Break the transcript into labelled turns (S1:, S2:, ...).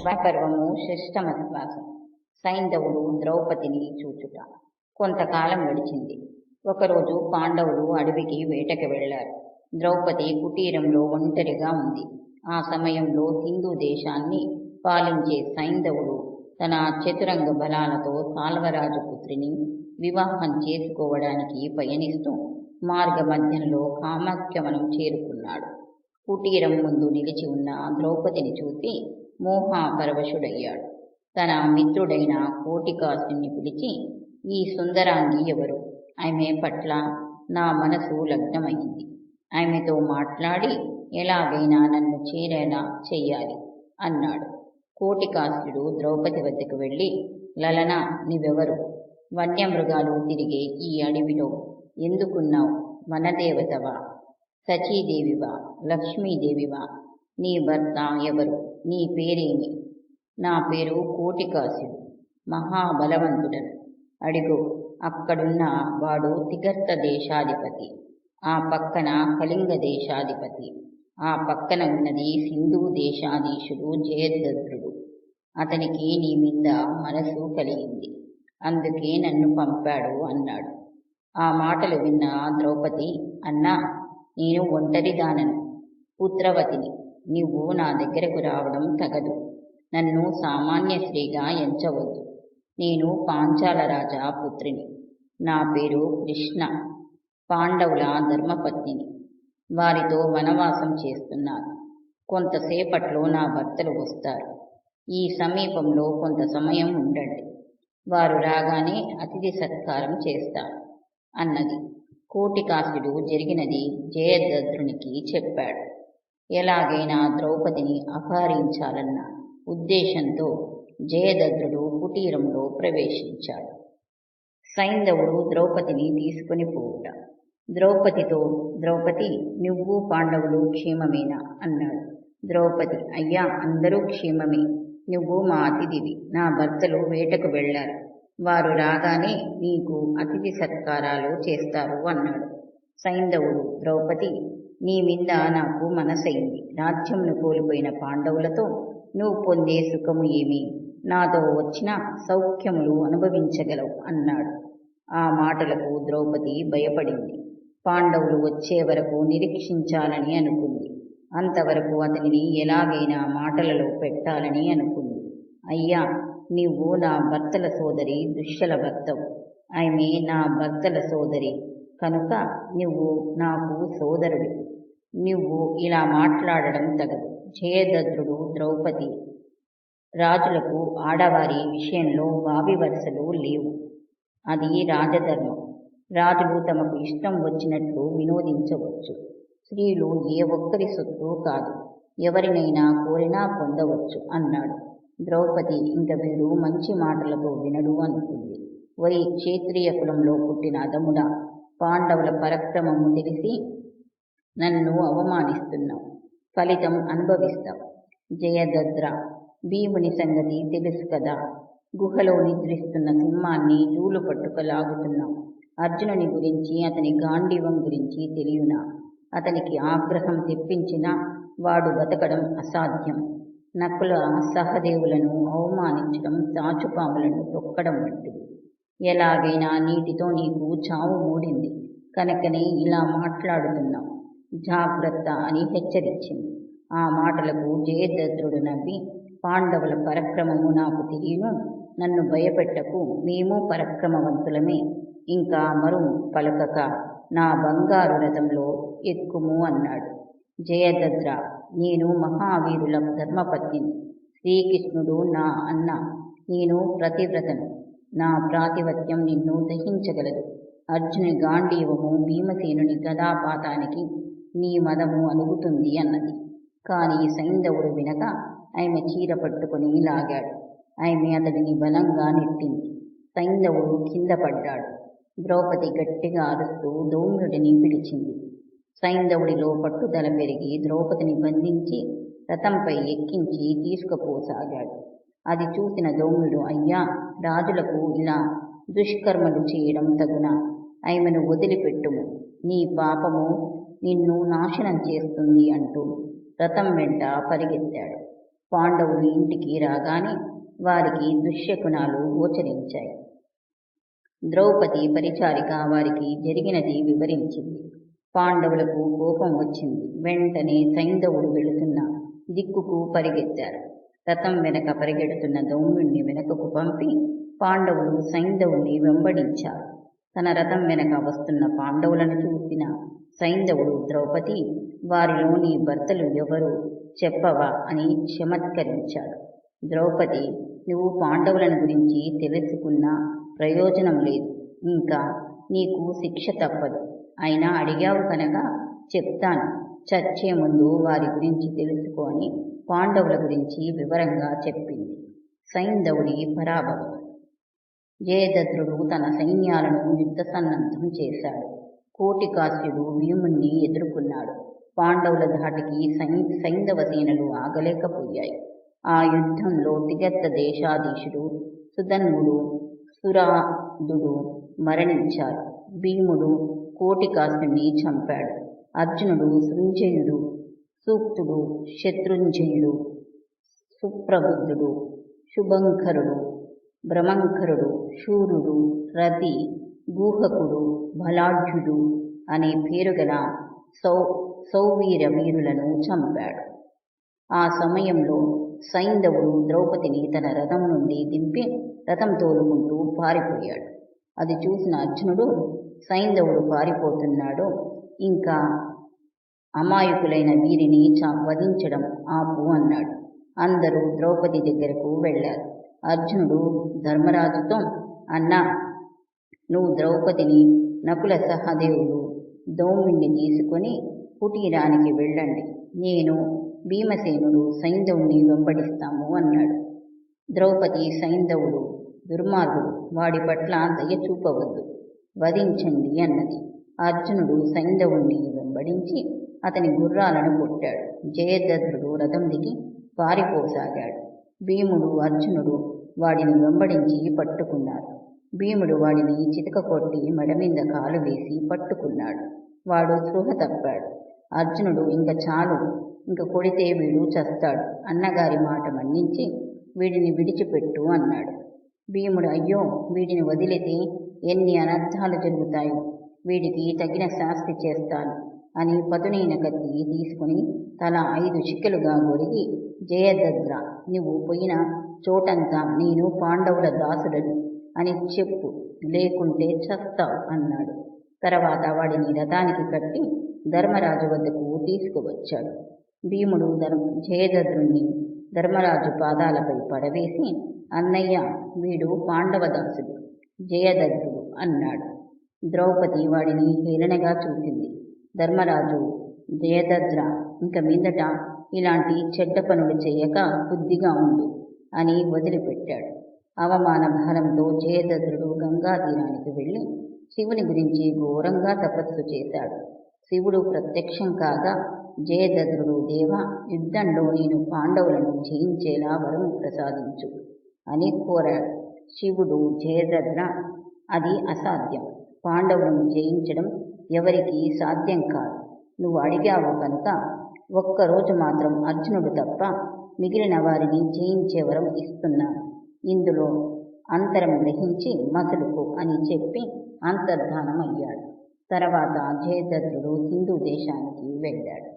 S1: వనపర్వము షష్టమశ్వాసం. సైంధవుడు ద్రౌపదిని చూచుట. కొంతకాలం గడిచింది. ఒకరోజు పాండవులు అడవికి వేటకి వెళ్లారు. ద్రౌపది కుటీరంలో ఒంటరిగా ఉంది. ఆ సమయంలో సింధు దేశాన్ని పాలించే సైంధవుడు తన చతురంగ బలాలతో సాల్వరాజు పుత్రిని వివాహం చేసుకోవడానికి పయనిస్తూ మార్గమధ్యంలో కామాఖ్యవనం చేరుకున్నాడు. కుటీరం ముందు నిలిచి ఉన్న ద్రౌపదిని చూసి మోహపరవశుడయ్యాడు. తన మిత్రుడైన కోటికాసుని పిలిచి, ఈ సుందరాంగి ఎవరు? ఆమె పట్ల నా మనసు లగ్నమైంది. ఆమెతో మాట్లాడి ఎలాగైనా నన్ను చేరేలా చెయ్యాలి అన్నాడు. కోటికాసుడు ద్రౌపది వద్దకు వెళ్ళి, లలనా, నీవెవరు? వన్యమృగాలు తిరిగే ఈ అడవిలో ఎందుకున్నావు? వనదేవతవా? సచీదేవివా? లక్ష్మీదేవివా? నీ భర్త ఎవరు? నీ పేరేమి? నా పేరు కోటికాసుడు, మహాబలవంతుడను. అడిగో, అక్కడున్న వాడు తిగర్త దేశాధిపతి, ఆ పక్కన కళింగ దేశాధిపతి, ఆ పక్కన ఉన్నది సింధు దేశాధీశుడు జయద్రథుడు. అతనికి నీ మీద మనసు కలిగింది, అందుకే నన్ను పంపాడు అన్నాడు. ఆ మాటలు విన్న ద్రౌపది, అన్నా, నేను ఒంటరిదానను, పుత్రవతిని. నువ్వు నా దగ్గరకు రావడం తగదు. నన్ను సామాన్య స్త్రీగా ఎంచవద్దు. నేను పాంచాల రాజా పుత్రిని. నా పేరు కృష్ణ. పాండవుల ధర్మపత్నిని. వారితో వనవాసం చేస్తున్నాను. కొంతసేపట్లో నా భర్తలు వస్తారు. ఈ సమీపంలో కొంత సమయం ఉండండి. వారు రాగానే అతిథి సత్కారం చేస్తాను అన్నది. కోటికాసుడు జరిగినది జయద్రథునికి చెప్పాడు. ఎలాగైనా ద్రౌపదిని అపహరించాలన్న ఉద్దేశంతో జయద్రథుడు కుటీరంలో ప్రవేశించాడు. సైంధవుడు ద్రౌపదిని తీసుకుని పోవుట. ద్రౌపదితో, ద్రౌపది, నువ్వు పాండవులు క్షేమమేనా అన్నాడు. ద్రౌపది, అయ్యా, అందరూ క్షేమమే. నువ్వు మా అతిథివి. నా భర్తలు వేటకు వెళ్లారు. వారు రాగానే నీకు అతిథి సత్కారాలు చేస్తారు అన్నాడు. సైంధవుడు, ద్రౌపది, నీ మీద నాకు మనసైంది. రాజ్యమును కోల్పోయిన పాండవులతో నువ్వు పొందే సుఖము ఏమి? నాతో వచ్చిన సౌఖ్యములు అనుభవించగలవు అన్నాడు. ఆ మాటలకు ద్రౌపది భయపడింది. పాండవులు వచ్చే వరకు నిరీక్షించాలని అనుకుంది. అంతవరకు అతనిని ఎలాగైనా మాటలలో పెట్టాలని అనుకుంది. అయ్యా, నీవు నా భర్తల సోదరి దుశ్శల భర్తవు. ఆమె నా భర్తల సోదరి కనుక నువ్వు నాకు సోదరుడి. నువ్వు ఇలా మాట్లాడడం తగదు. జయద్రథుడు, ద్రౌపది రాజులకు ఆడవారి విషయంలో వావి వరుసలు లేవు. అది రాజధర్మం. రాజులు తమకు ఇష్టం వచ్చినట్లు వినోదించవచ్చు. స్త్రీలు ఏ ఒక్కరి సొత్తు కాదు. ఎవరినైనా కోరినా పొందవచ్చు అన్నాడు. ద్రౌపది ఇంక వీడు మంచి మాటలతో వినడు అనుకుంది. వై క్షేత్రియ కులంలో పుట్టిన అధముడా, పాండవుల పరక్రమము తెలిసి నన్ను అవమానిస్తున్నావు. ఫలితం అనుభవిస్తావు. జయద్రథ, భీముని సంగతి తెలుసు కదా. గుహలో నిద్రిస్తున్న సింహాన్ని జూలు పట్టుకలాగుతున్నావు. అర్జునుని గురించి, అతని గాంధీవం గురించి తెలియనా? అతనికి ఆగ్రహం తెప్పించినా వాడు బతకడం అసాధ్యం. నకుల సహదేవులను అవమానించడం చాచుపాములను తొక్కడం వంటిది. ఎలాగైనా నీటితో నీకు చావు మూడింది కనుకనే ఇలా మాట్లాడుతున్నావు. జాగ్రత్త అని హెచ్చరించింది. ఆ మాటలకు జయద్రథుడు నవ్వి, పాండవుల పరక్రమము నాకు తెలియను. నన్ను భయపెట్టకు. మేము పరక్రమవంతులమే. ఇంకా మరు పలకక నా బంగారు రథంలో ఎక్కుము అన్నాడు. జయద్రథ, నేను మహావీరుల ధర్మపత్నిని. శ్రీకృష్ణుడు నా అన్న. నేను ప్రతివ్రతను. నా ప్రాతిపత్యం నిన్ను దహించగలదు. అర్జుని గాంధీవము, భీమసేనుని గదాపాతానికి నీ మదము అలుగుతుంది అన్నది. కాని సైంధవుడు వినక ఆమె చీర పట్టుకుని లాగాడు. ఆమె అతడిని బలంగా నెట్టింది. సైంధవుడు కింద పడ్డాడు. ద్రౌపది గట్టిగా అరుస్తూ ధౌమ్యుడిని పిలిచింది. సైంధవుడిలో పట్టుదల పెరిగి ద్రౌపదిని బంధించి రథంపై ఎక్కించి తీసుకుపోసాగాడు. అది చూసిన ధౌమ్యుడు, అయ్యా, రాజులకు ఇలా దుష్కర్మలు చేయడం తగునా? ఆమెను వదిలిపెట్టుము. నీ పాపము నిన్ను నాశనం చేస్తుంది అంటూ రథం వెంట పరిగెత్తాడు. పాండవులు ఇంటికి రాగానే వారికి దుశ్శకునాలు గోచరించాయి. ద్రౌపది పరిచారిక వారికి జరిగినది వివరించింది. పాండవులకు కోపం వచ్చింది. వెంటనే సైంధవుడు వెళుతున్న దిక్కుకు పరిగెత్తారు. రథం వెనక పరిగెడుతున్న ధౌమ్యుణ్ణి వెనకకు పంపి పాండవులు సైంధవుణ్ణి వెంబడించారు. తన రథం వెనక వస్తున్న పాండవులను చూసిన సైంధవుడు, ద్రౌపది, వారిలో నీ భర్తలు ఎవరు చెప్పవా అని చమత్కరించాడు. ద్రౌపది, నువ్వు పాండవులను గురించి తెలుసుకున్నా ప్రయోజనం లేదు. ఇంకా నీకు శిక్ష తప్పదు. అయినా అడిగావు కనుక చెప్తాను. చచ్చే ముందు వారి గురించి తెలుసుకో అని పాండవుల గురించి వివరంగా చెప్పింది. సైంధవుడి పరాభవం. జయద్రథుడు తన సైన్యాలను యుద్ధసన్నద్ధం చేశాడు. కోటికాస్యుడు భీముణ్ణి ఎదుర్కొన్నాడు. పాండవుల ధాటికి సైంధవ సేనలు ఆగలేకపోయాయి. ఆ యుద్ధంలో తిగత్త దేశాధీశుడు సుధన్వుడు, సురాదుడు మరణించారు. భీముడు కోటికాస్యుణ్ణి చంపాడు. అర్జునుడు, సృంజయుడు, సూక్తుడు, శత్రుంజయుడు, సుప్రబుద్ధుడు, శుభంకరుడు, భ్రమంకరుడు, శూరుడు, రతి, గూహకుడు, బలాఢ్యుడు అనే పేరుగల సౌవీర వీరులను చంపాడు. ఆ సమయంలో సైంధవుడు ద్రౌపదిని తన రథం నుండి దింపి రథం తోలుకుంటూ పారిపోయాడు. అది చూసిన అర్జునుడు, సైంధవుడు పారిపోతున్నాడు, ఇంకా అమాయకులైన వీరిని వధించడం ఆపు అన్నాడు. అందరూ ద్రౌపది దగ్గరకు వెళ్ళారు. అర్జునుడు ధర్మరాజుతో, అన్నా, నువ్వు ద్రౌపదిని, నకుల సహదేవుడు ధౌమ్యుణ్ణి తీసుకొని కుటీరానికి వెళ్ళండి. నేను, భీమసేనుడు సైంధవుణ్ణి వెంబడిస్తాము అన్నాడు. ద్రౌపది, సైంధవుడు దుర్మార్గుడు, వాడి పట్ల దయ చూపవద్దు, వధించండి అన్నది. అర్జునుడు సైంధవుణ్ణి వెంబడించి అతని గుర్రాలను కొట్టాడు. జయద్రథుడు రథం దిగి పారిపోసాగాడు. భీముడు, అర్జునుడు వాడిని వెంబడించి పట్టుకున్నారు. భీముడు వాడిని చితక కొట్టి మెడ మీద కాలు వేసి పట్టుకున్నాడు. వాడు స్పృహ తప్పాడు. అర్జునుడు, ఇంక చాలు, ఇంక కొడితే వీడు చస్తాడు, అన్నగారి మాట మన్నించి వీడిని విడిచిపెట్టు అన్నాడు. భీముడు, అయ్యో, వీడిని వదిలితే ఎన్ని అనర్థాలు జరుగుతాయో, వీడికి తగిన శాస్తి చేస్తాను అని పదునైన కత్తి తీసుకుని తల 5 చిక్కలుగా గొరిగి, జయద్రథ, నువ్వు పోయిన చోటంతా నేను పాండవుల దాసుడను అని చెప్పు, లేకుంటే చస్తావు అన్నాడు. తర్వాత వాడిని రథానికి కట్టి ధర్మరాజు వద్దకు తీసుకువచ్చాడు. భీముడు జయద్రథుణ్ణి ధర్మరాజు పాదాలపై పడవేసి, అన్నయ్య, వీడు పాండవదాసుడు, జయద్రథుడు అన్నాడు. ద్రౌపది వాడిని హేళనగా చూసింది. ధర్మరాజు, జయద్రథ, ఇంక మీదట ఇలాంటి చెడ్డ పనులు చేయక బుద్ధిగా ఉండు అని వదిలిపెట్టాడు. అవమాన భారంతో జయద్రథుడు గంగా తీరానికి వెళ్ళి శివుని గురించి ఘోరంగా తపస్సు చేశాడు. శివుడు ప్రత్యక్షం కాగా జయద్రథుడు, దేవా, యుద్ధంలో నేను పాండవులను జయించేలా వరం ప్రసాదించు అని కోరాడు. శివుడు, జయద్రథ, అది అసాధ్యం. పాండవులను జయించడం ఎవరికీ సాధ్యం కాదు. నువ్వు అడిగావు కనుక ఒక్కరోజు మాత్రం అర్జునుడు తప్ప మిగిలిన వారిని జయించే వరం ఇస్తున్నాను. ఇందులో అంతరం గ్రహించి మసలుకో అని చెప్పి అంతర్ధానం అయ్యాడు. తర్వాత జయద్రథుడు సింధు దేశానికి వెళ్ళాడు.